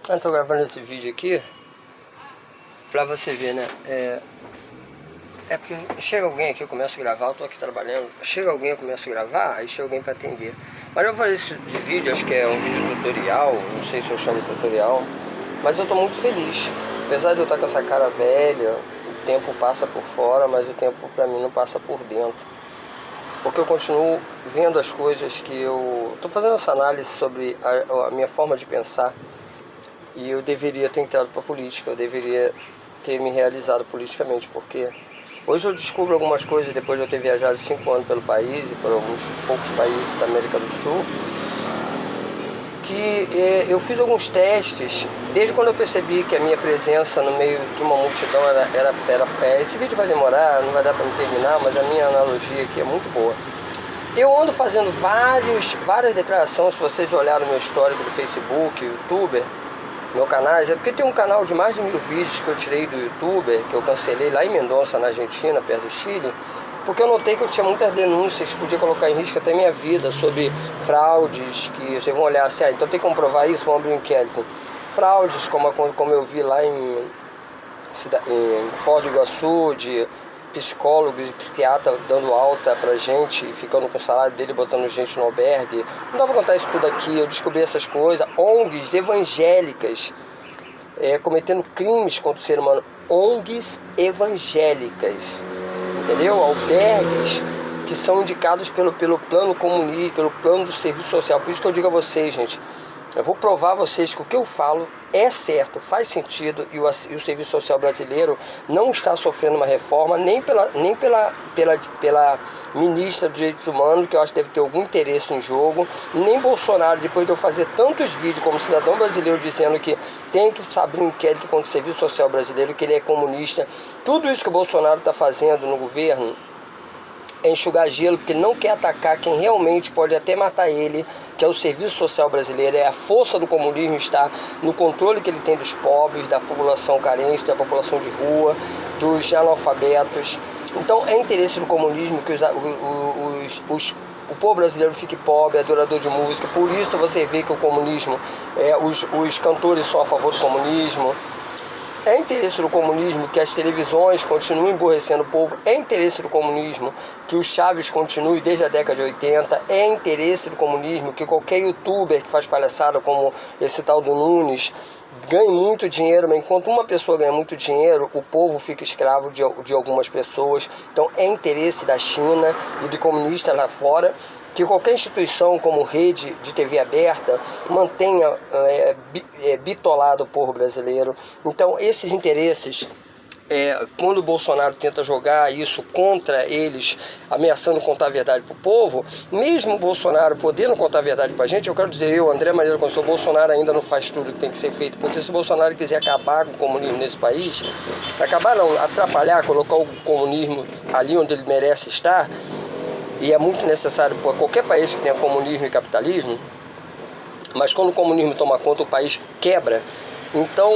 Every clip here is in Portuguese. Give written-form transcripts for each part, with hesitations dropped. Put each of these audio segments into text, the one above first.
Eu tô gravando esse vídeo aqui pra você ver, né? É porque chega alguém aqui, eu começo a gravar, eu tô aqui trabalhando. Chega alguém, eu começo a gravar, aí chega alguém pra atender. Mas eu vou fazer esse vídeo, acho que é um vídeo tutorial, não sei se eu chamo de tutorial. Mas eu tô muito feliz. Apesar de eu estar com essa cara velha, o tempo passa por fora, mas o tempo pra mim não passa por dentro. Porque eu continuo vendo as coisas que eu... tô fazendo essa análise sobre a minha forma de pensar. E eu deveria ter entrado para a política, eu deveria ter me realizado politicamente, porque hoje eu descubro algumas coisas depois de eu ter viajado 5 anos pelo país e por alguns poucos países da América do Sul, que eu fiz alguns testes, desde quando eu percebi que a minha presença no meio de uma multidão esse vídeo vai demorar, não vai dar para me terminar, mas a minha analogia aqui é muito boa. Eu ando fazendo várias declarações, se vocês olharem o meu histórico do Facebook, YouTuber, meu canal, é porque tem um canal de mais de 1000 vídeos que eu tirei do YouTuber, que eu cancelei lá em Mendoza, na Argentina, perto do Chile, porque eu notei que eu tinha muitas denúncias que podia colocar em risco até minha vida, sobre fraudes, que vocês vão olhar assim, então tem que comprovar isso, vamos abrir um inquérito. Fraudes, como eu vi lá em Foz do Iguaçu, de psicólogos e psiquiatras dando alta pra gente, ficando com o salário dele, botando gente no albergue. Não dá pra contar isso tudo aqui, eu descobri essas coisas. ONGs evangélicas cometendo crimes contra o ser humano. ONGs evangélicas, entendeu? Albergues que são indicados pelo plano comunista, pelo plano do serviço social. Por isso que eu digo a vocês, gente, eu vou provar a vocês que o que eu falo é certo, faz sentido, e o serviço social brasileiro não está sofrendo uma reforma, nem pela ministra dos Direitos Humanos, que eu acho que deve ter algum interesse em jogo, nem Bolsonaro, depois de eu fazer tantos vídeos como cidadão brasileiro dizendo que tem que abrir um inquérito contra o serviço social brasileiro, que ele é comunista. Tudo isso que o Bolsonaro está fazendo no governo é enxugar gelo, porque ele não quer atacar quem realmente pode até matar ele, que é o serviço social brasileiro. É a força do comunismo, está no controle que ele tem dos pobres, da população carente, da população de rua, dos analfabetos. Então é interesse do comunismo que o povo brasileiro fique pobre, adorador de música. Por isso você vê que o comunismo, os cantores são a favor do comunismo. É interesse do comunismo que as televisões continuem emborrecendo o povo. É interesse do comunismo que o Chaves continue desde a década de 80. É interesse do comunismo que qualquer youtuber que faz palhaçada, como esse tal do Nunes, ganhe muito dinheiro. Mas enquanto uma pessoa ganha muito dinheiro, o povo fica escravo de algumas pessoas. Então é interesse da China e de comunistas lá fora que qualquer instituição como rede de TV aberta mantenha bitolado o povo brasileiro. Então esses interesses, quando o Bolsonaro tenta jogar isso contra eles, ameaçando contar a verdade para o povo, mesmo o Bolsonaro podendo contar a verdade para a gente, eu quero dizer, eu, André Maneiro, quando sou Bolsonaro, ainda não faz tudo que tem que ser feito, porque se o Bolsonaro quiser acabar com o comunismo nesse país, atrapalhar, colocar o comunismo ali onde ele merece estar, e é muito necessário para qualquer país que tenha comunismo e capitalismo, mas quando o comunismo toma conta, o país quebra. Então,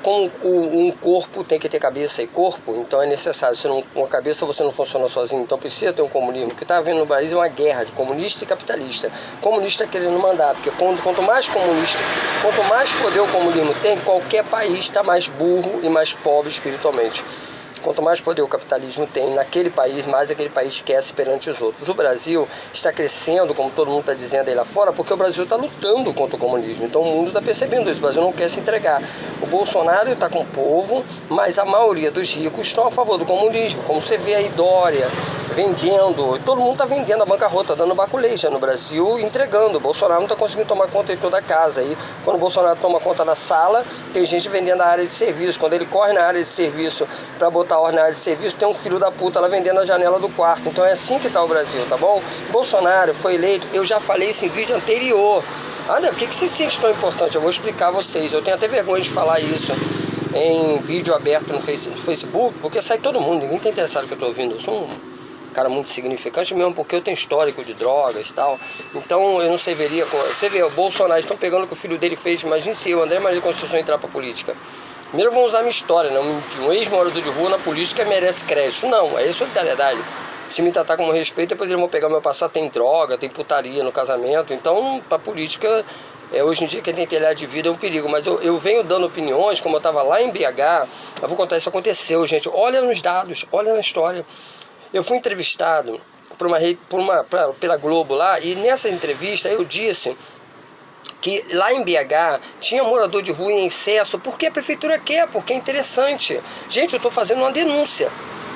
como um corpo tem que ter cabeça e corpo, então é necessário, com a cabeça você não funciona sozinho, então precisa ter um comunismo. O que está havendo no Brasil é uma guerra de comunista e capitalista. Comunista querendo mandar, porque quanto mais comunista, quanto mais poder o comunismo tem, qualquer país está mais burro e mais pobre espiritualmente. Quanto mais poder o capitalismo tem naquele país, mais aquele país esquece perante os outros. O Brasil está crescendo, como todo mundo está dizendo aí lá fora, porque o Brasil está lutando contra o comunismo. Então o mundo está percebendo isso, o Brasil não quer se entregar. O Bolsonaro está com o povo, mas a maioria dos ricos estão a favor do comunismo. Como você vê aí, Dória vendendo, todo mundo está vendendo a bancarrota, dando baculeja no Brasil, entregando. O Bolsonaro não está conseguindo tomar conta de toda a casa. Aí, quando o Bolsonaro toma conta da sala, tem gente vendendo a área de serviço. Quando ele corre na área de serviço para botar ordem na área de serviço, tem um filho da puta lá vendendo a janela do quarto. Então é assim que está o Brasil, tá bom? Bolsonaro foi eleito, eu já falei isso em vídeo anterior. André, por que você se sente tão importante? Eu vou explicar a vocês. Eu tenho até vergonha de falar isso em vídeo aberto no Facebook, porque sai todo mundo, ninguém está interessado no que eu estou ouvindo. Eu sou um cara muito significante mesmo, porque eu tenho histórico de drogas e tal. Então eu não serviria. Você vê, o Bolsonaro estão pegando o que o filho dele fez. Imagine se eu, André Maria Constituição, entrar pra política. Primeiro vão usar minha história, né? Um ex-morador de rua na política merece crédito. Não, é solidariedade. Se me tratar com respeito, depois eles vão pegar meu passado, tem droga, tem putaria no casamento. Então, pra política, Hoje em dia quem tem telhado de vidro é um perigo, mas eu venho dando opiniões, como eu estava lá em BH, eu vou contar, isso aconteceu, gente, olha nos dados, olha na história. Eu fui entrevistado pela Globo lá, e nessa entrevista eu disse que lá em BH tinha morador de rua em excesso, porque a prefeitura quer, porque é interessante. Gente, eu estou fazendo uma denúncia,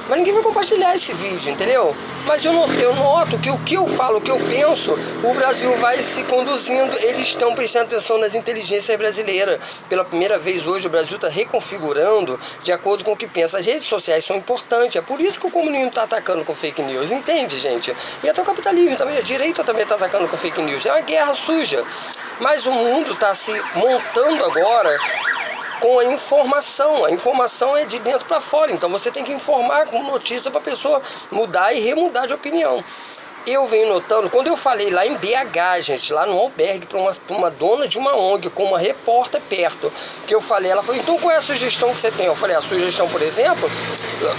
mas ninguém vai compartilhar esse vídeo, entendeu? Mas eu noto que o que eu falo, o que eu penso, o Brasil vai se conduzindo. Eles estão prestando atenção nas inteligências brasileiras. Pela primeira vez hoje o Brasil está reconfigurando de acordo com o que pensa. As redes sociais são importantes, é por isso que o comunismo está atacando com fake news, entende, gente? E até o capitalismo também, a direita também está atacando com fake news. É uma guerra suja. Mas o mundo está se montando agora com a informação é de dentro para fora, então você tem que informar com notícia para a pessoa mudar e remudar de opinião. Eu venho notando, quando eu falei lá em BH, gente, lá no albergue, para uma dona de uma ONG, com uma repórter perto, que eu falei, ela falou, então qual é a sugestão que você tem? Eu falei, a sugestão, por exemplo,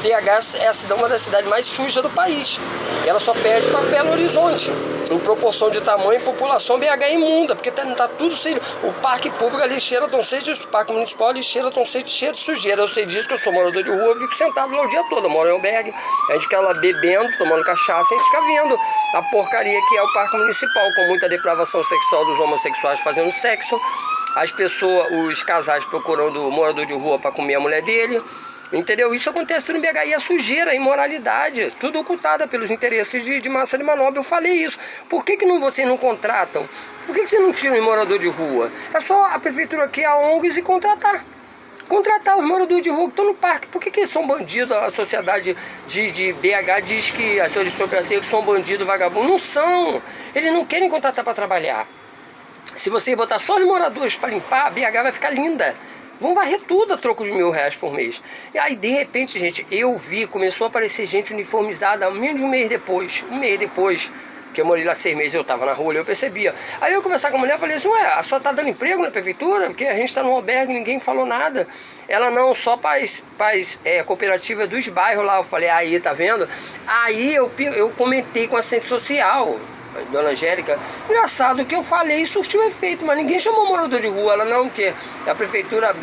BH é uma das cidades mais sujas do país. Ela só perde para Belo Horizonte. Em proporção de tamanho e população, BH é imunda, porque tá tudo cheio. O parque público ali cheira tão cheio, o parque municipal ali cheira tão cheio de sujeira. Eu sei disso, que eu sou morador de rua, eu fico sentado lá o dia todo. Eu moro em albergue, a gente fica lá bebendo, tomando cachaça, a gente fica vendo a porcaria que é o parque municipal, com muita depravação sexual dos homossexuais fazendo sexo, as pessoas, os casais procurando morador de rua para comer a mulher dele. Entendeu? Isso acontece tudo em BH, e a sujeira, a imoralidade, tudo ocultada pelos interesses de massa de manobra. Eu falei isso. Por que vocês não contratam? Por que vocês não tiram o morador de rua? É só a prefeitura aqui, a ONGs, e contratar os moradores de rua que estão no parque. Por que eles são bandidos? A sociedade de BH diz que a aristocracia que são bandidos, vagabundos. Não são. Eles não querem contratar para trabalhar. Se você botar só os moradores para limpar, a BH vai ficar linda. Vão varrer tudo a troco de R$1.000 por mês. E aí, de repente, gente, começou a aparecer gente uniformizada menos de um mês depois, que eu morei lá 6 meses, eu tava na rua, eu percebia. Aí eu conversar com a mulher, falei assim, ué, a senhora tá dando emprego na prefeitura? Porque a gente tá no albergue, ninguém falou nada. Ela, não, só cooperativa dos bairros lá. Eu falei, aí, tá vendo? Aí eu comentei com a assistente social, Dona Angélica, engraçado, o que eu falei surtiu efeito, mas ninguém chamou morador de rua. Ela não, que a prefeitura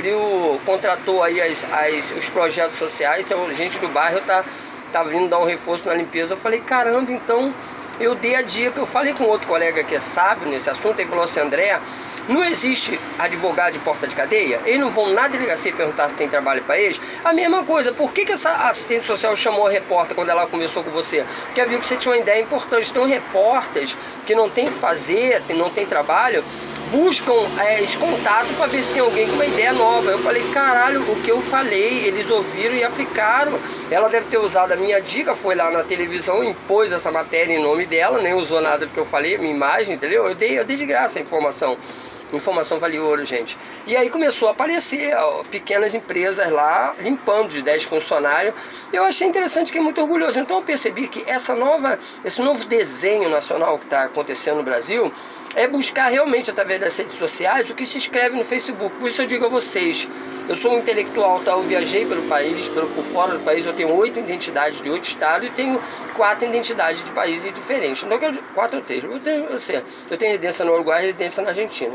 contratou aí os projetos sociais, então a gente do bairro tá vindo dar um reforço na limpeza. Eu falei, caramba, então eu dei a dica, eu falei com outro colega que é sábio nesse assunto, ele falou assim, André, não existe advogado de porta de cadeia? Eles não vão na delegacia perguntar se tem trabalho para eles? A mesma coisa, por que essa assistente social chamou a repórter quando ela conversou com você? Porque viu que você tinha uma ideia importante. Então repórteres que não tem o que fazer, não tem trabalho, buscam esse contato para ver se tem alguém com uma ideia nova. Eu falei, caralho, o que eu falei, eles ouviram e aplicaram. Ela deve ter usado a minha dica, foi lá na televisão, impôs essa matéria em nome dela, nem usou nada do que eu falei, minha imagem, entendeu? Eu dei de graça a informação. Informação vale ouro, gente. E aí começou a aparecer pequenas empresas lá, limpando de 10 funcionários. Eu achei interessante, que é muito orgulhoso. Então eu percebi que esse novo desenho nacional que está acontecendo no Brasil é buscar realmente, através das redes sociais, o que se escreve no Facebook. Por isso eu digo a vocês, eu sou um intelectual, tá? Eu viajei pelo país, por fora do país, eu tenho 8 identidades de 8 estados e tenho 4 identidades de países diferentes. Então, 4 ou 3. Eu tenho residência no Uruguai e residência na Argentina,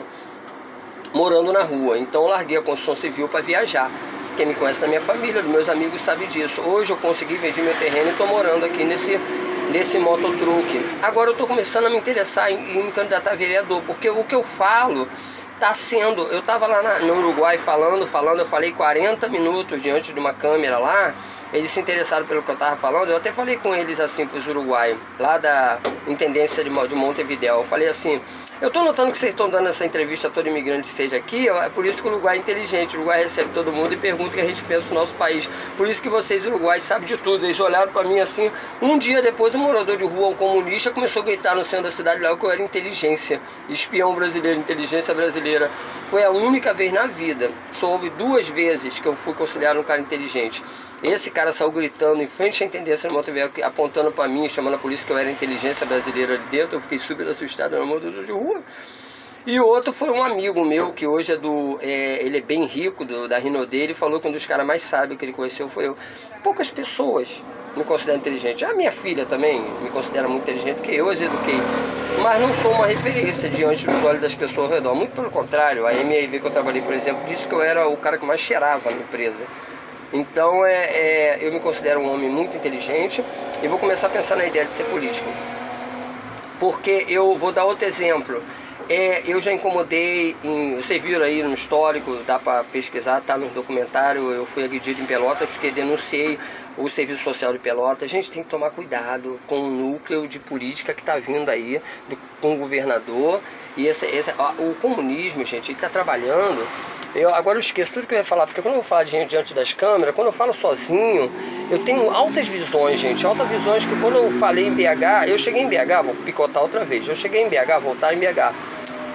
morando na rua. Então eu larguei a construção civil para viajar. Quem me conhece da minha família, dos meus amigos, sabe disso. Hoje eu consegui vender meu terreno e estou morando aqui nesse mototruque. Agora eu estou começando a me interessar em me candidatar a vereador, porque o que eu falo está sendo... Eu estava lá no Uruguai falando, eu falei 40 minutos diante de uma câmera lá. Eles se interessaram pelo que eu estava falando. Eu até falei com eles assim, para os uruguaios, lá da Intendência de Montevidéu. Eu falei assim, eu estou notando que vocês estão dando essa entrevista a todo imigrante que seja aqui, é por isso que o Uruguai é inteligente. O Uruguai recebe todo mundo e pergunta o que a gente pensa do nosso país. Por isso que vocês, uruguaios, sabem de tudo. Eles olharam para mim assim, um dia depois um morador de rua, um comunista, começou a gritar no centro da cidade lá que eu era inteligência, espião brasileiro, inteligência brasileira. Foi a única vez na vida, só houve 2 vezes que eu fui considerado um cara inteligente. Esse cara saiu gritando em frente à Intendência de Montevidéu, apontando para mim, chamando a polícia que eu era inteligência brasileira ali dentro. Eu fiquei super assustado, no morador de rua. E o outro foi um amigo meu, que hoje ele é bem rico, da Rinode. Ele falou que um dos caras mais sábios que ele conheceu foi eu. Poucas pessoas me considero inteligente. A minha filha também me considera muito inteligente, porque eu as eduquei. Mas não sou uma referência diante dos olhos das pessoas ao redor. Muito pelo contrário, a MRV que eu trabalhei, por exemplo, disse que eu era o cara que mais cheirava na empresa. Então eu me considero um homem muito inteligente e vou começar a pensar na ideia de ser político. Porque eu vou dar outro exemplo. Eu já incomodei, vocês viram aí no histórico, dá para pesquisar, tá no documentário, eu fui agredido em Pelotas porque denunciei o Serviço Social de Pelotas. A gente tem que tomar cuidado com o núcleo de política que está vindo aí, com o governador. E o comunismo, gente, ele está trabalhando. Agora eu esqueço tudo que eu ia falar, porque quando eu vou falar de gente diante das câmeras, quando eu falo sozinho, eu tenho altas visões, gente. Altas visões que quando eu falei em BH, eu cheguei em BH, vou picotar outra vez. Eu cheguei em BH, voltar em BH.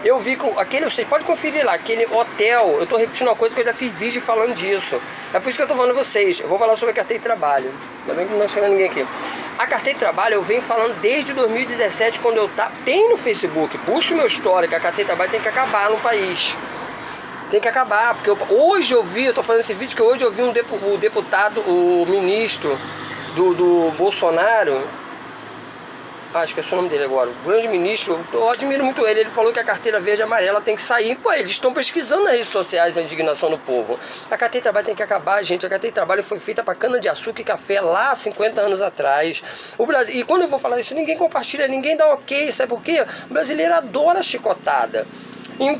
Eu vi com aquele, vocês podem conferir lá, aquele hotel, eu tô repetindo uma coisa que eu já fiz vídeo falando disso. É por isso que eu tô falando a vocês. Eu vou falar sobre a carteira de trabalho. Ainda bem que não tá chegando ninguém aqui. A carteira de trabalho eu venho falando desde 2017, quando eu tem no Facebook. Busque o meu histórico, a carteira de trabalho tem que acabar no país. Tem que acabar, porque hoje eu vi, eu tô fazendo esse vídeo que hoje eu vi o deputado, o ministro do Bolsonaro. Esqueci o nome dele agora, o grande ministro, eu admiro muito ele falou que a carteira verde e amarela tem que sair. Pô, eles estão pesquisando nas redes sociais a indignação do povo. A carteira de trabalho tem que acabar, gente. A carteira de trabalho foi feita para cana-de-açúcar e café lá 50 anos atrás. O Brasil, e quando eu vou falar isso, ninguém compartilha, ninguém dá ok, sabe por quê? O brasileiro adora chicotada.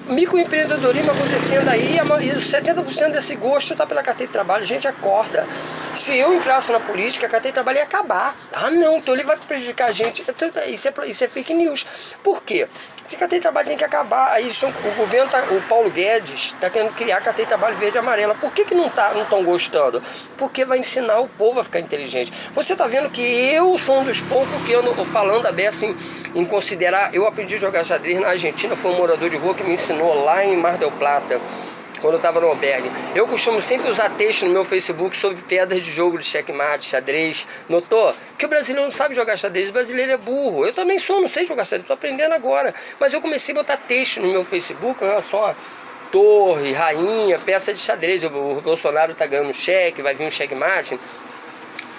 Microempreendedorismo acontecendo aí, e 70% desse gosto está pela carteira de trabalho. Gente, acorda. Se eu entrasse na política, a carteira de trabalho ia acabar. Não, então ele vai prejudicar a gente. Isso é fake news. Por quê? Porque a carteira de trabalho tem que acabar. Aí o governo, o Paulo Guedes, está querendo criar a carteira de trabalho verde e amarela. Por que não estão gostando? Porque vai ensinar o povo a ficar inteligente. Você está vendo que eu sou um dos poucos que eu não estou falando a beça em considerar. Eu aprendi a jogar xadrez na Argentina, foi um morador de rua que me ensinou lá em Mar del Plata, quando eu estava no albergue. Eu costumo sempre usar texto no meu Facebook sobre pedras de jogo de checkmate, xadrez. Notou? Porque o brasileiro não sabe jogar xadrez, o brasileiro é burro. Eu também não sei jogar xadrez, estou aprendendo agora. Mas eu comecei a botar texto no meu Facebook com relação a torre, rainha, peça de xadrez. O Bolsonaro está ganhando cheque, vai vir um checkmate.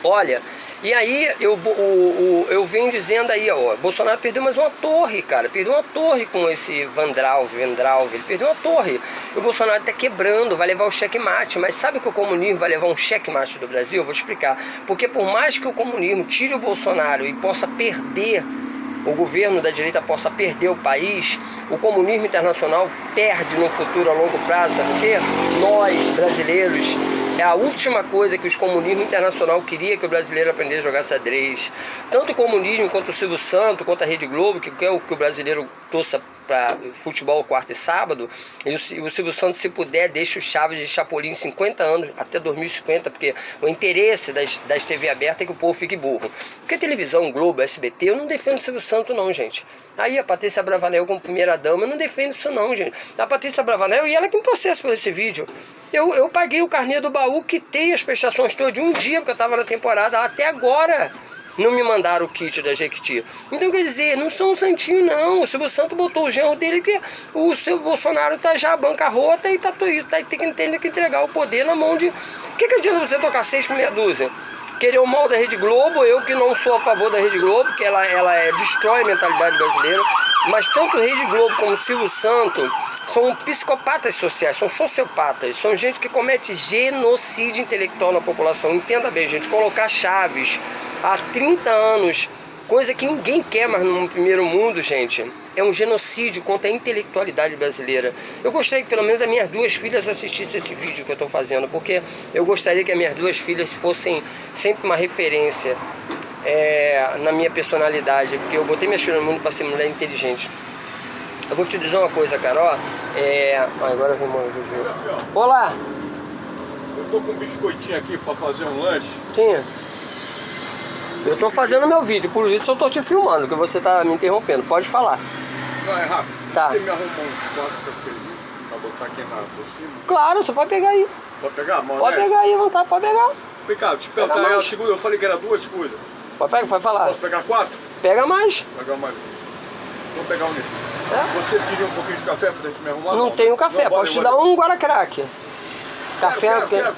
Olha, e aí eu venho dizendo aí, ó, Bolsonaro perdeu mais uma torre, cara. Perdeu uma torre com esse Vendralve, ele perdeu uma torre. E o Bolsonaro está quebrando, vai levar o checkmate. Mas sabe que o comunismo vai levar um checkmate do Brasil? Eu vou explicar. Porque por mais que o comunismo tire o Bolsonaro e possa perder, o governo da direita possa perder o país, o comunismo internacional perde no futuro a longo prazo, porque nós, brasileiros, é a última coisa que os comunismo internacional queria que o brasileiro aprendesse a jogar xadrez. Tanto o comunismo quanto o Silvio Santos, quanto a Rede Globo, que quer que o brasileiro torça para futebol quarta e sábado, e o Silvio Santos, se puder, deixa o Chaves de Chapolin 50 anos, até 2050, porque o interesse das TV abertas é que o povo fique burro. Porque televisão, Globo, SBT, eu não defendo o Silvio Santos não, gente. Aí a Patrícia Bravanel como primeira dama, eu não defendo isso não, gente. A Patrícia Bravanel, e ela que me processa por esse vídeo. Eu paguei o carnê do baú, quitei as prestações todas de um dia, porque eu estava na temporada, até agora não me mandaram o kit da Jequiti. Então, quer dizer, não são um santinho não. O Silvio Santos botou o genro dele, que o seu Bolsonaro tá já bancarrota e tá tudo isso, tem que entregar o poder na mão de... O que adianta você tocar 6 por meia dúzia? Querer o mal da Rede Globo, eu que não sou a favor da Rede Globo, que ela destrói a mentalidade brasileira, mas tanto Rede Globo como Silvio Santos são psicopatas sociais, são sociopatas, são gente que comete genocídio intelectual na população. Entenda bem, gente, colocar Chaves há 30 anos, coisa que ninguém quer mais no primeiro mundo, gente, é um genocídio contra a intelectualidade brasileira. Eu gostaria que pelo menos as minhas duas filhas assistissem esse vídeo que eu estou fazendo, porque eu gostaria que as minhas duas filhas fossem sempre uma referência na minha personalidade, porque eu botei minhas filhas no mundo para ser mulher inteligente. Eu vou te dizer uma coisa, cara, ó, agora vem uma vez. Olá! Eu tô com um biscoitinho aqui para fazer um lanche. Sim. Eu tô fazendo meu vídeo, por isso eu tô te filmando, que você tá me interrompendo. Pode falar. Não, é rápido. Tá. Você me arrumou uns quadros pra botar aqui por cima? Claro, você pode pegar aí. Pode pegar? Mano, pode pegar aí à vontade, pode pegar. Vem cá, te perguntar, a segunda, eu falei que era 2 coisas. Pode falar. Posso pegar 4? Pega mais. Pegar mais. Vou pegar um litro. Você tira um pouquinho de café pra gente me arrumar? Não tenho café, não, posso te dar um guaracraque. Café, quero.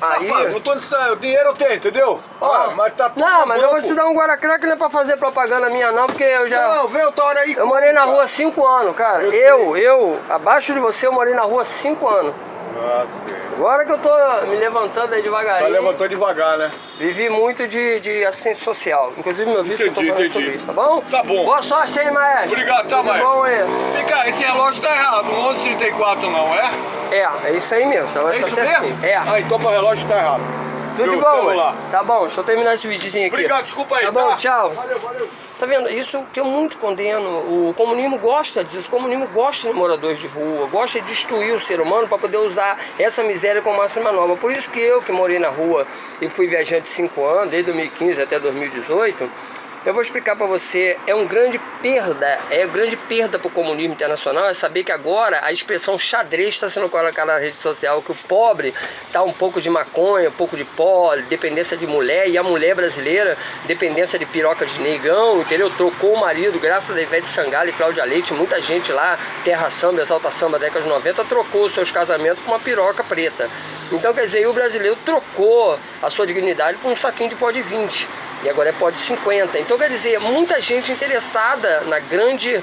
Aí... Rapaz, não tô dizendo, o dinheiro eu tenho, entendeu? Ó, mas tá tudo não, no mas eu vou banco. te dar um guaracraque, não é pra fazer propaganda minha não, porque eu já... Não, vem outra hora aí. Eu morei na rua 5 anos, cara. Eu, abaixo de você, eu morei na rua 5 anos. Nossa. Agora que eu tô me levantando aí devagarinho. Tá levantando devagar, né? Vivi muito de assistência social. Inclusive meu vídeo que eu tô falando sobre isso, tá bom? Tá bom. Boa sorte aí, maestro. Obrigado, tá, Tudo maestro? bom aí? Fica, esse relógio tá errado, 11h34 não, é? É isso aí mesmo. Ela É está isso certinho. mesmo? É. Ah, então o relógio tá errado. Tudo de Meu bom, celular. ué? Tá bom, deixa eu terminar esse videozinho aqui. Obrigado, desculpa aí. Tá bom, tchau. Valeu. Tá vendo? Isso que eu muito condeno. O comunismo gosta disso. O comunismo gosta de moradores de rua, gosta de destruir o ser humano para poder usar essa miséria como máxima norma. Por isso que eu, que morei na rua e fui viajante 5 anos, desde 2015 até 2018, eu vou explicar para você, é uma grande perda para o comunismo internacional, é saber que agora a expressão xadrez está sendo colocada na rede social, que o pobre tá um pouco de maconha, um pouco de pó, dependência de mulher, e a mulher brasileira, dependência de piroca de negão, entendeu? Trocou o marido, graças a Ivete Sangalo e Cláudia Leite, muita gente lá, Terra Samba, Exalta Samba, década de 90, trocou os seus casamentos com uma piroca preta. Então, quer dizer, o brasileiro trocou a sua dignidade por um saquinho de pó de 20. E agora é pó de 50. Então, quer dizer, muita gente interessada na grande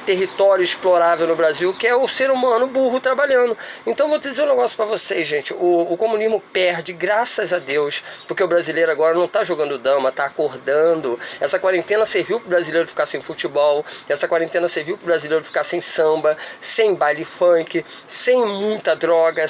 território explorável no Brasil, que é o ser humano burro trabalhando. Então, vou dizer um negócio para vocês, gente. O comunismo perde, graças a Deus, porque o brasileiro agora não está jogando dama, está acordando. Essa quarentena serviu para o brasileiro ficar sem futebol. Essa quarentena serviu para o brasileiro ficar sem samba, sem baile funk, sem muita droga,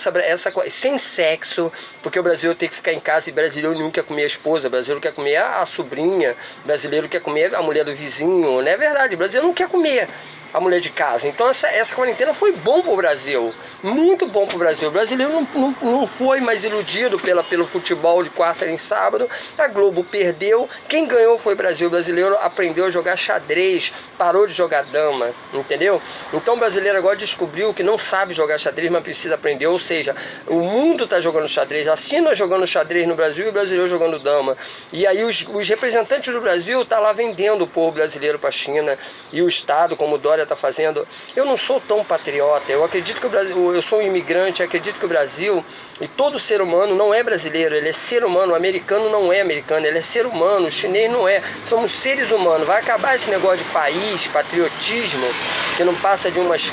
sem sexo, porque o brasileiro tem que ficar em casa e o brasileiro não quer comer a esposa, o brasileiro quer comer a sobrinha, o brasileiro quer comer a mulher do vizinho, não é verdade? O brasileiro não quer comer a mulher de casa. Então essa quarentena foi bom pro Brasil, muito bom pro Brasil. O brasileiro não foi mais iludido pelo futebol de quarta em sábado. A Globo perdeu, quem ganhou foi o Brasil. O brasileiro aprendeu a jogar xadrez, parou de jogar dama, entendeu? Então o brasileiro agora descobriu que não sabe jogar xadrez, mas precisa aprender. Ou seja, o mundo tá jogando xadrez, a China jogando xadrez no Brasil e o brasileiro jogando dama. E aí os representantes do Brasil tá lá vendendo o povo brasileiro para a China, e o Estado, como o Dória está fazendo. Eu não sou tão patriota, eu acredito que o Brasil, eu sou um imigrante, acredito que o Brasil e todo ser humano não é brasileiro, ele é ser humano. O americano não é americano, ele é ser humano, o chinês não é, somos seres humanos. Vai acabar esse negócio de país, patriotismo, que não passa de umas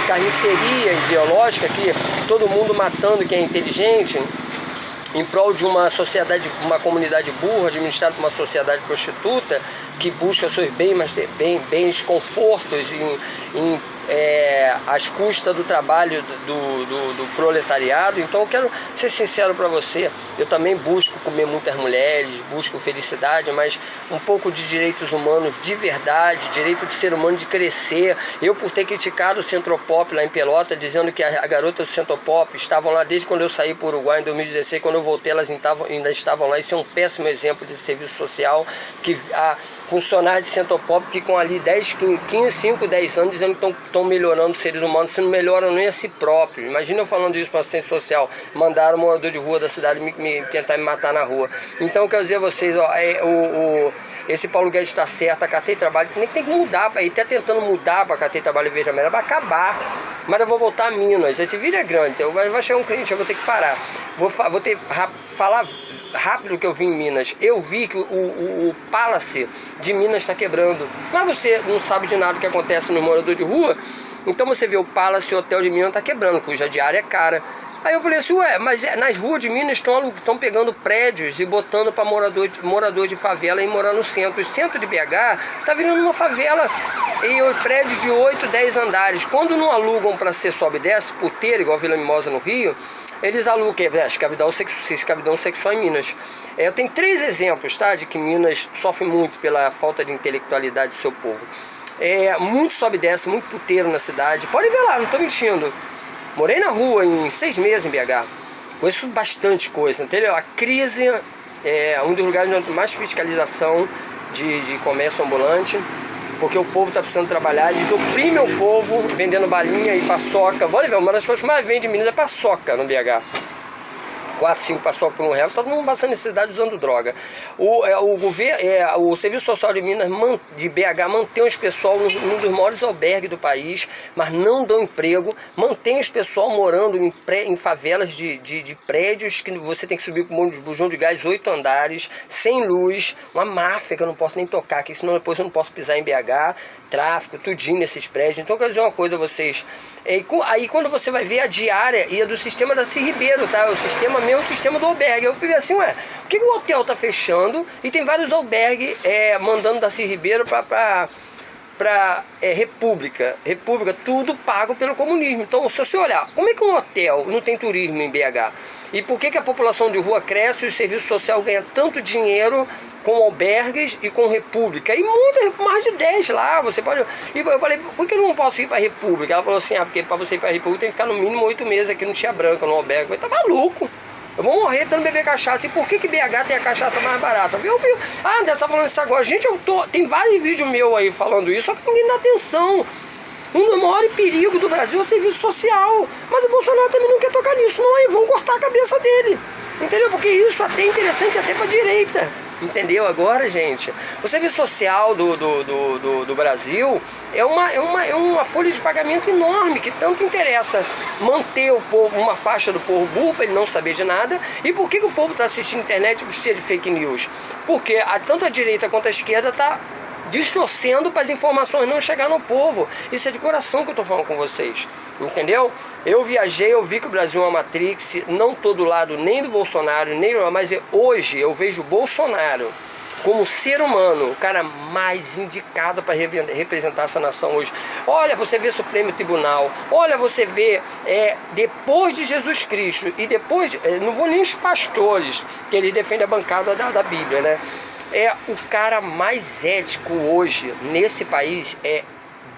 carniceria ideológica, que todo mundo matando quem é inteligente, em prol de uma sociedade, uma comunidade burra, administrada por uma sociedade prostituta, que busca seus bens confortos às custas do trabalho do proletariado. Então eu quero ser sincero para você, eu também busco comer muitas mulheres, busco felicidade, mas um pouco de direitos humanos de verdade, direito de ser humano de crescer. Eu, por ter criticado o Centropop lá em Pelota, dizendo que a garota do Centropop estavam lá desde quando eu saí para o Uruguai em 2016, quando eu voltei elas ainda estavam lá. Isso é um péssimo exemplo de serviço social, que funcionários de Centropop ficam ali 5, 10 anos dizendo que estão melhorando os seres humanos, se não melhoram nem a si próprio. Imagina eu falando isso para assistência social, mandaram um morador de rua da cidade tentar me matar na rua. Então eu quero dizer a vocês, esse Paulo Guedes está certo, a Catei Trabalho tem que mudar, ele está tentando mudar para a Catei Trabalho e Veja Amarela, vai acabar. Mas eu vou voltar a Minas, esse vídeo é grande, então vai chegar um cliente, eu vou ter que parar. Vou ter falar rápido que eu vi em Minas. Eu vi que o Palace de Minas está quebrando. Mas você não sabe de nada que acontece no morador de rua, então você vê o Palace Hotel de Minas está quebrando, cuja diária é cara. Aí eu falei assim, ué, mas nas ruas de Minas estão pegando prédios e botando para morador de favela e morar no centro. O centro de BH tá virando uma favela, e prédios de 8, 10 andares. Quando não alugam para ser sobe e desce, puteiro, igual Vila Mimosa no Rio, eles alugam, escravidão sexual em Minas. Eu tenho 3 exemplos, tá, de que Minas sofre muito pela falta de intelectualidade do seu povo. Muito sobe e desce, muito puteiro na cidade. Pode ver lá, não tô mentindo. Morei na rua em 6 meses em BH. Conheço bastante coisa, entendeu? A crise é um dos lugares onde tem mais fiscalização de comércio ambulante, porque o povo está precisando trabalhar, eles oprimem o povo vendendo balinha e paçoca. Olha, uma das coisas que mais vende em Minas é paçoca no BH. 4, 5 paçoca por R$1, todo mundo passando necessidade usando droga. O Serviço Social de Minas, de BH, mantém os pessoal num dos maiores albergues do país, mas não dão emprego, mantém os pessoal morando em favelas de prédios que você tem que subir com um bujão de gás 8 andares, sem luz, uma máfia que eu não posso nem tocar aqui, senão depois eu não posso pisar em BH, tráfico, tudinho nesses prédios. Então, quero dizer uma coisa a vocês, aí quando você vai ver a diária ia do sistema da Cis Ribeiro, tá? O sistema mesmo, o sistema do albergue. Eu fui ver assim, por que o hotel tá fechando e tem vários albergues mandando da Cis Ribeiro para República, tudo pago pelo comunismo. Então, se você olhar, como é que um hotel não tem turismo em BH? E por que a população de rua cresce e o serviço social ganha tanto dinheiro com albergues e com República? E muita, mais de 10 lá, você pode... E eu falei, por que eu não posso ir para República? Ela falou assim, porque para você ir para República tem que ficar no mínimo 8 meses aqui no Tia Branca, no albergue. Eu falei, tá maluco? Eu vou morrer tentando beber cachaça. E por que BH tem a cachaça mais barata? André, você tá falando isso agora. Gente, tem vários vídeos meus aí falando isso, só que ninguém dá atenção. Um dos maiores perigos do Brasil é o serviço social. Mas o Bolsonaro também não quer tocar nisso, não. Aí vão cortar a cabeça dele. Entendeu? Porque isso até é interessante até pra direita. Entendeu agora, gente? O serviço social do Brasil é uma folha de pagamento enorme que tanto interessa manter o povo, uma faixa do povo burro para ele não saber de nada. E por que o povo está assistindo internet e precisa de fake news? Porque tanto a direita quanto a esquerda está distorcendo para as informações não chegar no povo. Isso é de coração que eu estou falando com vocês, entendeu? Eu viajei, eu vi que o Brasil é uma matrix, não estou do lado nem do Bolsonaro, mas hoje eu vejo o Bolsonaro como ser humano, o cara mais indicado para representar essa nação hoje. Olha, você vê Supremo Tribunal, olha, você vê depois de Jesus Cristo e depois, não vou nem os pastores, que eles defendem a bancada da Bíblia, né? O cara mais ético hoje nesse país é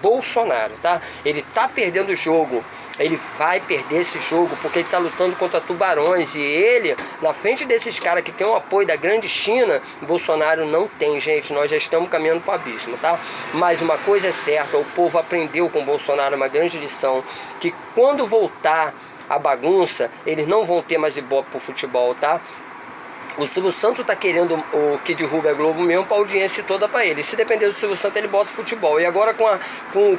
Bolsonaro, tá? Ele tá perdendo o jogo, ele vai perder esse jogo porque ele tá lutando contra tubarões e ele, na frente desses caras que tem o apoio da grande China, Bolsonaro não tem, gente. Nós já estamos caminhando para o abismo, tá? Mas uma coisa é certa, o povo aprendeu com Bolsonaro uma grande lição, que quando voltar a bagunça, eles não vão ter mais ibope pro futebol, tá? O Silvio Santos tá querendo o que derruba a Globo mesmo para audiência toda para ele. Se depender do Silvio Santos, ele bota o futebol. E agora com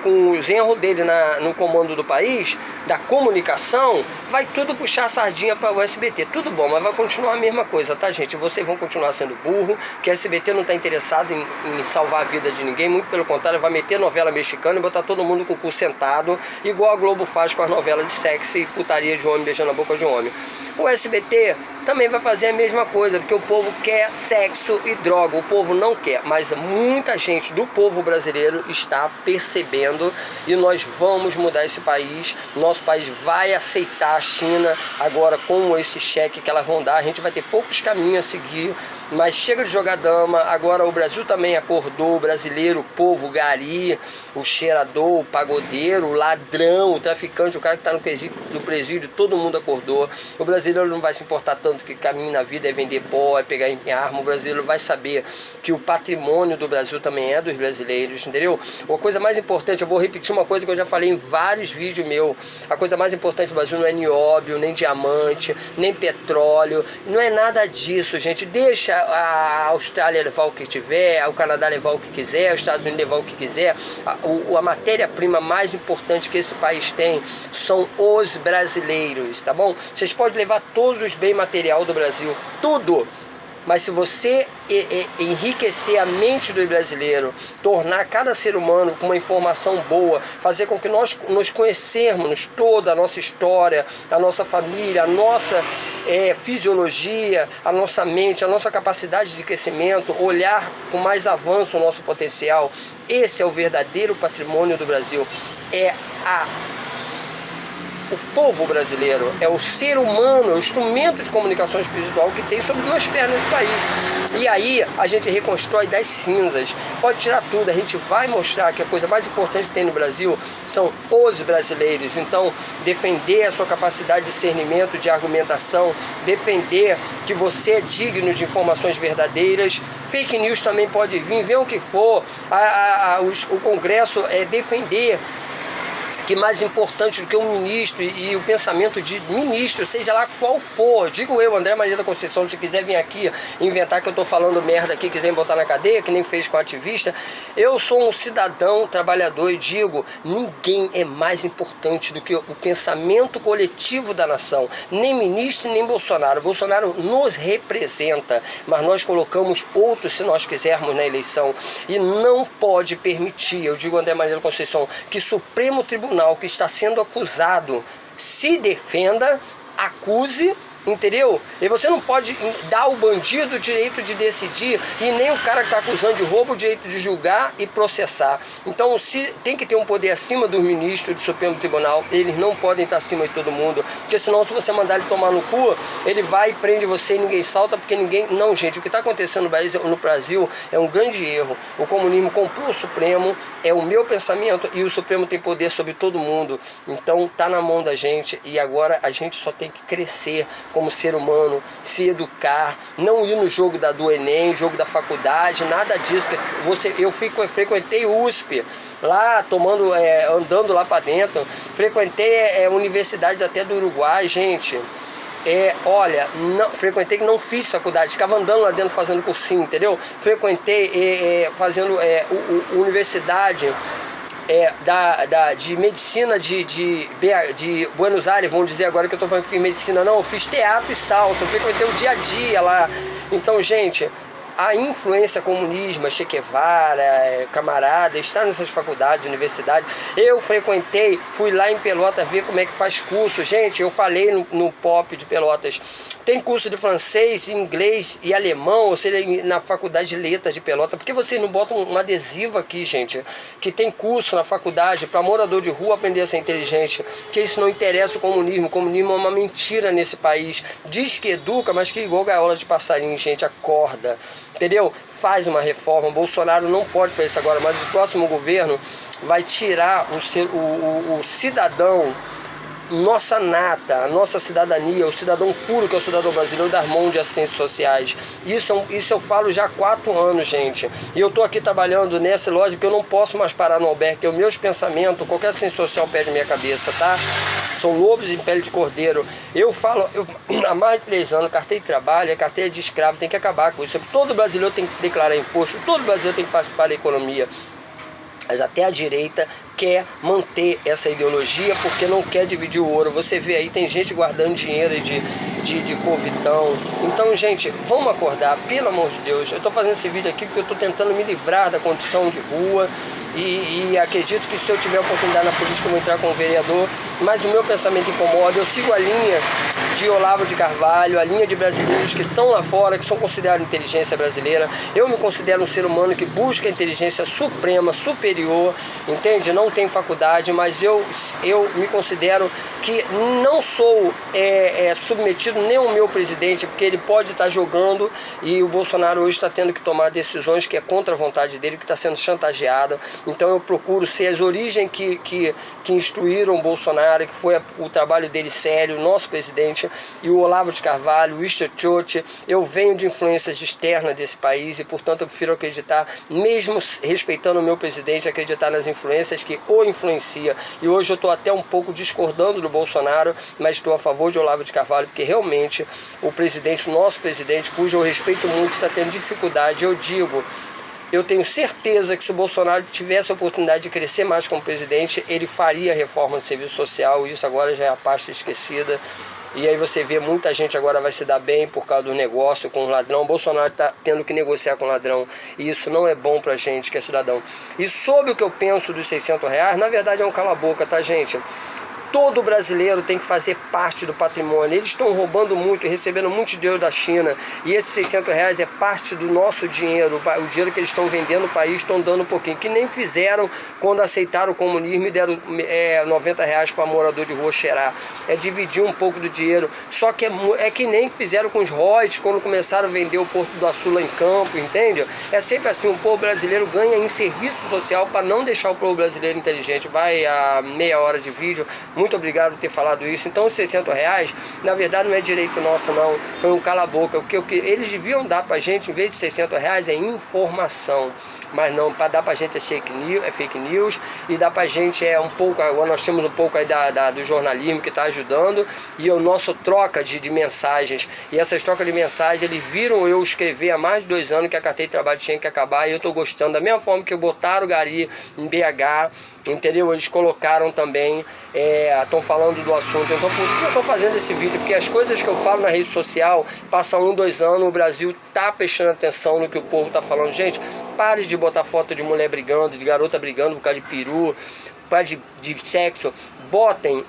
o genro dele no comando do país, da comunicação, vai tudo puxar a sardinha para o SBT. Tudo bom, mas vai continuar a mesma coisa, tá, gente? Vocês vão continuar sendo burro, que a SBT não tá interessado em salvar a vida de ninguém. Muito pelo contrário, vai meter novela mexicana e botar todo mundo com o cu sentado, igual a Globo faz com as novelas de sexo e putaria de homem beijando a boca de homem. O SBT também vai fazer a mesma coisa, porque o povo quer sexo e droga, o povo não quer, mas muita gente do povo brasileiro está percebendo e nós vamos mudar esse país. Nosso país vai aceitar a China agora com esse cheque que elas vão dar. A gente vai ter poucos caminhos a seguir, mas chega de jogar dama. Agora o Brasil também acordou, o brasileiro, o povo, o gari, o cheirador, o pagodeiro, o ladrão, o traficante, o cara que está no presídio, todo mundo acordou. O brasileiro não vai se importar tanto que caminho na vida é vender pó, é pegar em arma. O brasileiro vai saber que o patrimônio do Brasil também é dos brasileiros, entendeu? A coisa mais importante, eu vou repetir uma coisa que eu já falei em vários vídeos meus, a coisa mais importante do Brasil não é nióbio, nem diamante, nem petróleo, não é nada disso, gente. Deixa a Austrália levar o que tiver, o Canadá levar o que quiser, os Estados Unidos levar o que quiser. A matéria-prima mais importante que esse país tem são os brasileiros, tá bom? Vocês podem levar todos os bens material do Brasil, tudo, mas se você enriquecer a mente do brasileiro, tornar cada ser humano com uma informação boa, fazer com que nós nos conhecermos toda a nossa história, a nossa família, a nossa fisiologia, a nossa mente, a nossa capacidade de crescimento, olhar com mais avanço o nosso potencial, esse é o verdadeiro patrimônio do Brasil, o povo brasileiro, é o ser humano, o instrumento de comunicação espiritual que tem sobre duas pernas do país. E aí a gente reconstrói das cinzas, pode tirar tudo, a gente vai mostrar que a coisa mais importante que tem no Brasil são os brasileiros. Então, defender a sua capacidade de discernimento, de argumentação, defender que você é digno de informações verdadeiras. Fake news também pode vir, venha o que for, o Congresso defender que mais importante do que um ministro e o pensamento de ministro, seja lá qual for, digo eu, André Maria da Conceição, se quiser vir aqui inventar que eu tô falando merda aqui, quiser me botar na cadeia, que nem fez com o ativista, eu sou um cidadão trabalhador e digo, ninguém é mais importante do que o pensamento coletivo da nação, nem ministro, nem Bolsonaro. Bolsonaro nos representa, mas nós colocamos outros se nós quisermos na eleição, e não pode permitir, eu digo André Maria da Conceição, que Supremo Tribunal que está sendo acusado se defenda, acuse, entendeu? E você não pode dar ao bandido o direito de decidir e nem o cara que está acusando de roubo o direito de julgar e processar. Então, se tem que ter um poder acima dos ministros do Supremo Tribunal, eles não podem estar acima de todo mundo, porque senão, se você mandar ele tomar no cu, ele vai e prende você e ninguém salta, porque ninguém... Não, gente, o que está acontecendo no Brasil é um grande erro. O comunismo comprou o Supremo, é o meu pensamento, e o Supremo tem poder sobre todo mundo. Então, tá na mão da gente, e agora a gente só tem que crescer como ser humano, se educar, não ir no jogo do Enem, jogo da faculdade, nada disso. Eu frequentei USP, lá andando lá para dentro, frequentei universidades até do Uruguai, gente. Olha, frequentei, não fiz faculdade, ficava andando lá dentro fazendo cursinho, entendeu? Frequentei fazendo universidade de medicina de Buenos Aires, vamos dizer agora que eu estou falando que fiz medicina, não, eu fiz teatro e salsa, eu frequentei o dia a dia lá. Então, gente, a influência comunismo, Che Guevara, camarada, está nessas faculdades, universidades. Eu frequentei, fui lá em Pelotas ver como é que faz curso. Gente, eu falei no POP de Pelotas, tem curso de francês, inglês e alemão, ou seja, na faculdade de letras de Pelotas. Por que vocês não botam um adesivo aqui, gente, que tem curso na faculdade para morador de rua aprender a ser inteligente? Que isso não interessa o comunismo. O comunismo é uma mentira nesse país. Diz que educa, mas que igual gaiola de passarinho, gente, acorda. Entendeu? Faz uma reforma. Bolsonaro não pode fazer isso agora, mas o próximo governo vai tirar o cidadão, nossa nata, a nossa cidadania, o cidadão puro que é o cidadão brasileiro, das mãos de assistências sociais. Isso eu falo já há 4 anos, gente. E eu estou aqui trabalhando nessa lógica que eu não posso mais parar no albergue, que os meus pensamentos, qualquer assistência social perde minha cabeça, tá? São lobos em pele de cordeiro. Eu falo, há mais de 3 anos, carteira de trabalho, carteira de escravo, tem que acabar com isso. Todo brasileiro tem que declarar imposto, todo brasileiro tem que participar da economia. Mas até a direita quer manter essa ideologia porque não quer dividir o ouro. Você vê aí, tem gente guardando dinheiro de covidão. Então, gente, vamos acordar, pelo amor de Deus. Eu estou fazendo esse vídeo aqui porque eu estou tentando me livrar da condição de rua e acredito que se eu tiver oportunidade na política eu vou entrar como vereador, mas o meu pensamento incomoda. Eu sigo a linha de Olavo de Carvalho, a linha de brasileiros que estão lá fora, que são considerados inteligência brasileira. Eu me considero um ser humano que busca a inteligência suprema, superior, entende? Não tenho faculdade, mas eu me considero que não sou submetido nem ao meu presidente, porque ele pode estar jogando, e o Bolsonaro hoje está tendo que tomar decisões que é contra a vontade dele, que está sendo chantageado. Então eu procuro ser as origens que instruíram o Bolsonaro, que foi o trabalho dele sério, o nosso presidente, e o Olavo de Carvalho, o Winston Churchill. Eu venho de influências externas desse país e, portanto, eu prefiro acreditar, mesmo respeitando o meu presidente, acreditar nas influências que o influencia. E hoje eu estou até um pouco discordando do Bolsonaro, mas estou a favor de Olavo de Carvalho, porque realmente o presidente, o nosso presidente, cujo eu respeito muito, está tendo dificuldade. Eu tenho certeza que se o Bolsonaro tivesse a oportunidade de crescer mais como presidente, ele faria reforma do serviço social. Isso agora já é a pasta esquecida. E aí você vê, muita gente agora vai se dar bem por causa do negócio com o ladrão. O Bolsonaro está tendo que negociar com o ladrão. E isso não é bom pra gente que é cidadão. E sobre o que eu penso dos R$600, na verdade é um cala-boca, tá, gente? Todo brasileiro tem que fazer parte do patrimônio. Eles estão roubando muito e recebendo muito dinheiro da China. E esses R$600 é parte do nosso dinheiro. O dinheiro que eles estão vendendo no país, estão dando um pouquinho. Que nem fizeram quando aceitaram o comunismo e deram R$90 para morador de rua cheirar. É dividir um pouco do dinheiro. Só que é que nem fizeram com os royalties quando começaram a vender o Porto do Açu lá em Campo, entende? É sempre assim, o povo brasileiro ganha em serviço social para não deixar o povo brasileiro inteligente. Vai a meia hora de vídeo. Muito obrigado por ter falado isso. Então os R$600, na verdade, não é direito nosso, não. Foi um cala-boca. O que eles deviam dar pra gente, em vez de R$600, é informação. mas não, dá pra gente é fake news, e dá pra gente um pouco, agora nós temos um pouco aí do jornalismo que está ajudando, e o nosso troca de mensagens, e essas trocas de mensagens, eles viram eu escrever há mais de 2 anos que a carteira de trabalho tinha que acabar, e eu tô gostando, da mesma forma que botaram o Gari em BH, entendeu? Eles colocaram também, estão falando do assunto. Então por isso eu estou fazendo esse vídeo, porque as coisas que eu falo na rede social, passam 1, 2 anos, o Brasil tá prestando atenção no que o povo tá falando. Gente, pare de botar foto de mulher brigando, de garota brigando por causa de peru, por causa de sexo. Botem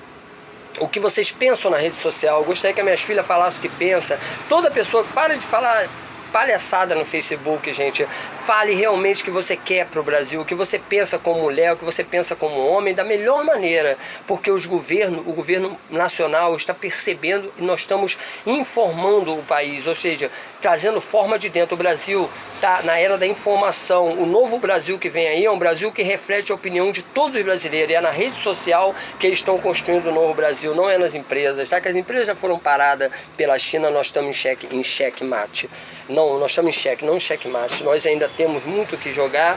o que vocês pensam na rede social. Eu gostaria que as minhas filhas falassem o que pensa. Toda pessoa, para de falar palhaçada no Facebook, gente. Fale realmente o que você quer para o Brasil, o que você pensa como mulher, o que você pensa como homem, da melhor maneira, porque o governo nacional está percebendo e nós estamos informando o país, ou seja, trazendo forma de dentro. O Brasil está na era da informação. O novo Brasil que vem aí é um Brasil que reflete a opinião de todos os brasileiros, e é na rede social que eles estão construindo o novo Brasil, não é nas empresas, tá? Que as empresas já foram paradas pela China, nós estamos em xeque mate. Não, nós estamos em xeque, não em xeque-mate. Nós ainda temos muito que jogar,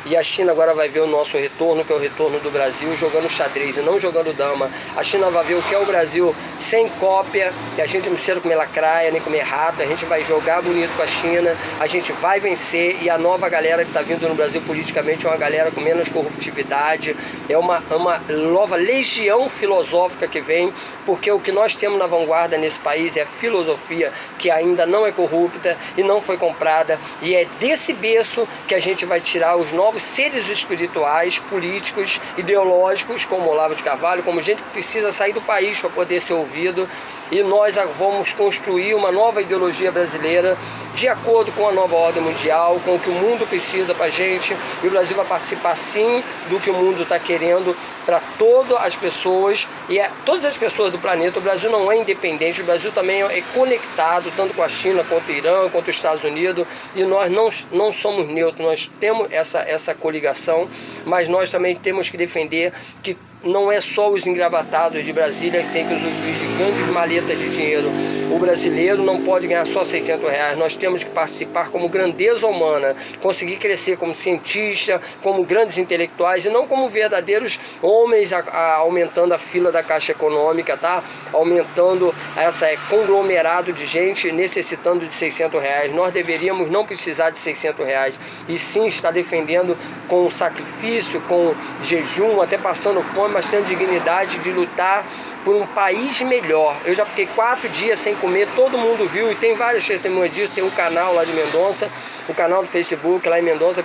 e a China agora vai ver o nosso retorno, que é o retorno do Brasil, jogando xadrez e não jogando dama. A China vai ver o que é o Brasil sem cópia, e a gente não precisa comer lacraia, nem comer rato, a gente vai jogar bonito com a China, a gente vai vencer, e a nova galera que está vindo no Brasil politicamente é uma galera com menos corruptividade, é uma nova legião filosófica que vem, porque o que nós temos na vanguarda nesse país é a filosofia que ainda não é corrupta e não foi comprada, e é desse berço que a gente vai tirar os novos seres espirituais, políticos, ideológicos, como Olavo de Carvalho, como gente que precisa sair do país para poder ser ouvido, e nós vamos construir uma nova ideologia brasileira de acordo com a nova ordem mundial, com o que o mundo precisa para a gente, e o Brasil vai participar sim do que o mundo está querendo para todas as pessoas, e todas as pessoas do planeta. O Brasil não é independente, o Brasil também é conectado, tanto com a China, quanto o Irã, quanto os Estados Unidos, e nós não somos neutros, nós temos essa coligação, mas nós também temos que defender que não é só os engravatados de Brasília que tem que usufruir de grandes maletas de dinheiro. O brasileiro não pode ganhar só R$600, nós temos que participar como grandeza humana, conseguir crescer como cientista, como grandes intelectuais, e não como verdadeiros homens aumentando a fila da Caixa Econômica, tá? Aumentando essa conglomerado de gente necessitando de R$600. Nós deveríamos não precisar de R$600, e sim estar defendendo com sacrifício, com jejum, até passando fome, mas tendo dignidade de lutar por um país melhor. Eu já fiquei 4 dias sem comer, todo mundo viu, e tem várias testemunhas disso. Tem um canal lá de Mendonça, o canal do Facebook lá em Mendonça.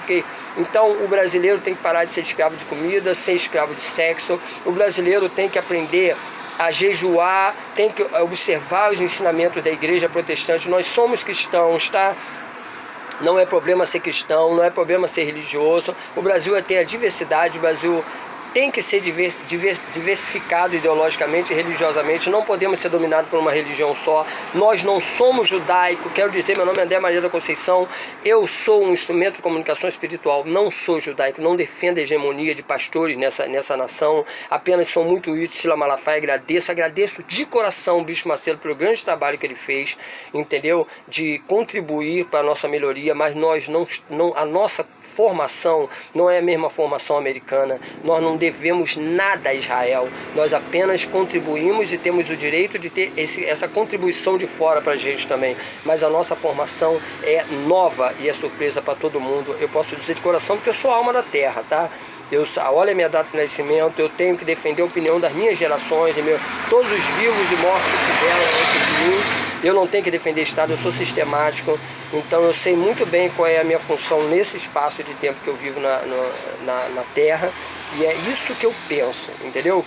Então o brasileiro tem que parar de ser escravo de comida, ser escravo de sexo. O brasileiro tem que aprender a jejuar, tem que observar os ensinamentos da igreja protestante. Nós somos cristãos, tá? Não é problema ser cristão, não é problema ser religioso. O Brasil tem a diversidade, o Brasil tem que ser diversificado ideologicamente e religiosamente. Não podemos ser dominados por uma religião só. Nós não somos judaico. Quero dizer, meu nome é André Maria da Conceição, eu sou um instrumento de comunicação espiritual, não sou judaico, não defendo a hegemonia de pastores nessa nação, apenas sou muito útil. Sila Malafaia, agradeço de coração o Bispo Macedo pelo grande trabalho que ele fez, entendeu? De contribuir para a nossa melhoria, mas a nossa formação não é a mesma formação americana. Nós não devemos nada a Israel, nós apenas contribuímos e temos o direito de ter essa contribuição de fora para a gente também, mas a nossa formação é nova e é surpresa para todo mundo. Eu posso dizer de coração porque eu sou a alma da terra, tá? Olha a minha data de nascimento, eu tenho que defender a opinião das minhas gerações, todos os vivos e mortos que tiveram antes de mim. Eu não tenho que defender Estado, eu sou sistemático, então eu sei muito bem qual é a minha função nesse espaço de tempo que eu vivo na Terra, e é isso que eu penso, entendeu?